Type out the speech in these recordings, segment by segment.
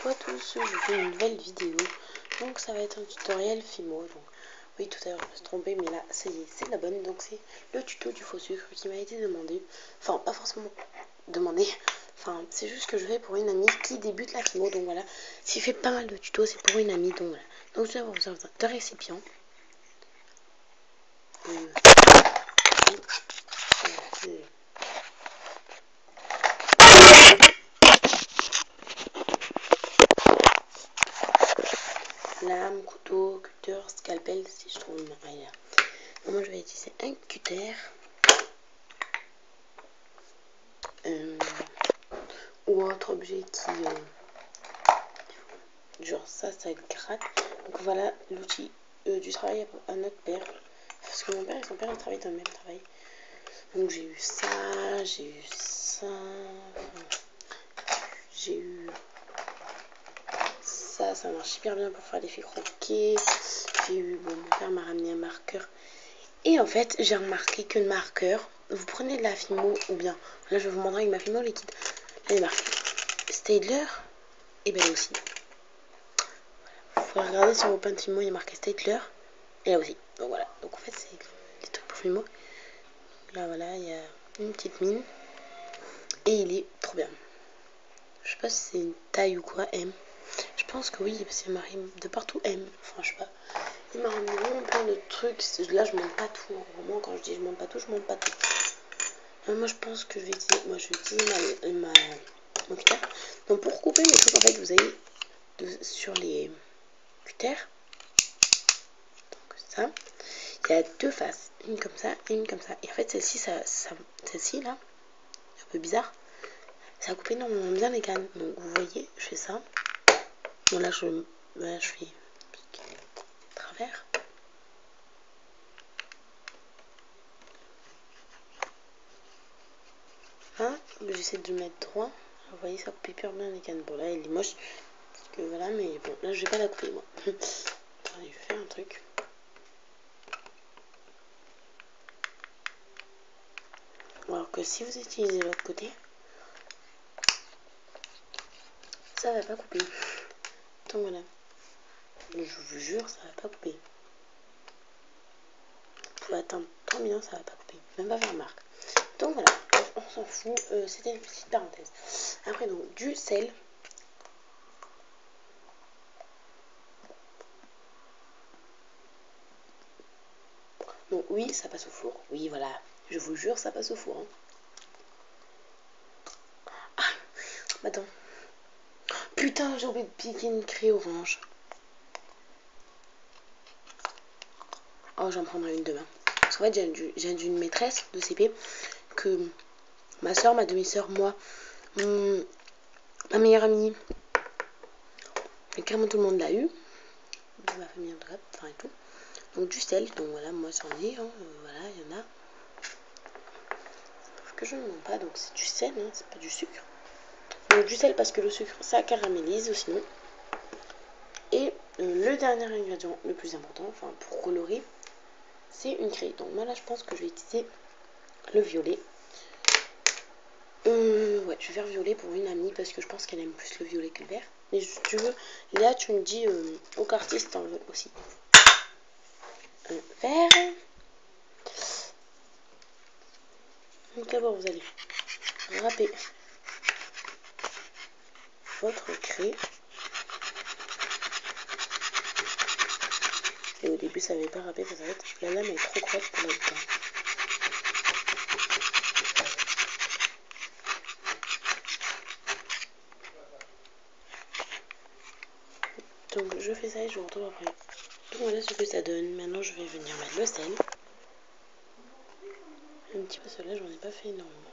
Bonjour à tous, je fais une nouvelle vidéo. Donc ça va être un tutoriel Fimo. Donc oui, tout à l'heure je me suis trompée, mais là ça y est, c'est la bonne. Donc c'est le tuto du faux sucre qui m'a été demandé. Enfin, pas forcément demandé. Enfin, c'est juste que je fais pour une amie qui débute la Fimo. Donc voilà, s'il fait pas mal de tutos, c'est pour une amie. Donc voilà. Donc je vais avoir besoin de récipients. Lame, couteau, cutter, scalpel, si je trouve une maille. Moi je vais utiliser un cutter ou autre objet qui genre ça gratte. Donc voilà l'outil du travail à notre père, parce que mon père et son père ils travaillent dans le même travail. Donc j'ai eu ça, j'ai eu ça marche super bien pour faire des fils croqués. J'ai eu, bon, mon père m'a ramené un marqueur. Et en fait, j'ai remarqué que le marqueur, vous prenez de la Fimo ou bien, là je vais vous montrer avec ma Fimo liquide. Là il est marqué Staedtler, et ben là aussi. Vous pouvez regarder sur vos pains de Fimo, il est marqué Staedtler, et là aussi. Donc voilà, donc en fait c'est des trucs pour Fimo. Là voilà, il y a une petite mine. Et il est trop bien. Je sais pas si c'est une taille ou quoi, M. Je pense que oui, parce qu'il m'a ramené de partout M. Enfin, je sais pas. Il m'a ramené vraiment plein de trucs. Là, je monte pas tout. Vraiment, quand je dis je monte pas tout, je monte pas tout. Moi, je pense que je vais utiliser. Moi, je vais utiliser mon cutter. Donc, pour couper mes trucs, en fait, vous avez sur les cutters. Donc, ça. Il y a deux faces. Une comme ça et une comme ça. Et en fait, celle-ci, celle-ci, là, un peu bizarre. Ça a coupé normalement bien les cannes. Donc, vous voyez, je fais ça. Bon, là, je fais travers. Hein, j'essaie de le mettre droit. Vous voyez, ça coupe hyper bien les cannes. Bon, là, il est moche. Parce que voilà, mais bon, là, je vais pas la couper, moi. Attendez, je vais faire un truc. Alors que si vous utilisez l'autre côté, ça va pas couper. Donc voilà. Je vous jure, ça va pas couper. Vous pouvez attendre 3 minutes, ça va pas couper. Même pas faire marque. Donc voilà, on s'en fout. C'était une petite parenthèse. Après, donc, du sel. Donc oui, ça passe au four. Oui, voilà. Je vous jure, ça passe au four. Hein. Ah, attends. Putain, j'ai oublié de piquer une craie orange. Oh, j'en prendrai une demain. Parce qu'en fait, j'ai une maîtresse de CP que ma soeur, ma demi-soeur, moi, ma meilleure amie, et carrément tout le monde l'a eu. De ma famille en tout cas, enfin et tout. Donc du sel, donc voilà, moi j'en ai, hein, voilà, il y en a. Sauf que je ne mens pas, donc c'est du sel, hein, c'est pas du sucre. Donc du sel parce que le sucre, ça caramélise sinon. Et le dernier ingrédient, le plus important, enfin pour colorer, c'est une craie. Donc moi là, je pense que je vais utiliser le violet. Ouais, je vais faire violet pour une amie parce que je pense qu'elle aime plus le violet que le vert. Mais si tu veux, Léa, tu me dis au quartier si t'en veux aussi. Un vert. Donc d'abord, vous allez râper votre craie. Et au début, ça n'avait pas râpé parce que la lame est trop grosse pour là-dedans. Donc je fais ça et je vous retrouve après. Donc voilà ce que ça donne. Maintenant, je vais venir mettre le sel. Un petit peu cela, j'en ai pas fait énormément.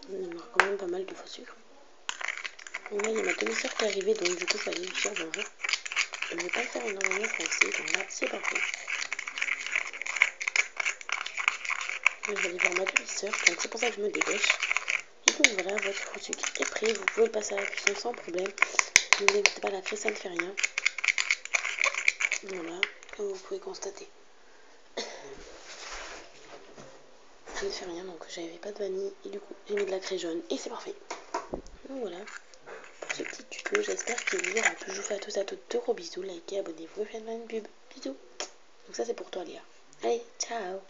Il y en a quand même pas mal de faux sucre. Donc là, il y a ma demi-sœur qui est arrivée, donc du coup, il fallait lui dire bonjour. Je ne vais pas le faire énormément français, donc là, c'est parfait. Je vais aller voir ma demi-sœur, donc c'est pour ça que je me dépêche. Et donc voilà, votre faux sucre est prêt. Vous pouvez le passer à la cuisson sans problème. Ne vous inquiétez pas, la craie, ça ne fait rien. Voilà, comme vous pouvez constater. Ça ne fait rien, donc j'avais pas de vanille et du coup j'ai mis de la craie jaune et c'est parfait. Donc voilà. ce petit tuto. J'espère qu'il vous aura plu. Je vous fais à tous de gros bisous. Likez, abonnez-vous et faites-moi une pub. Bisous. Donc ça c'est pour toi Léa. Allez, ciao.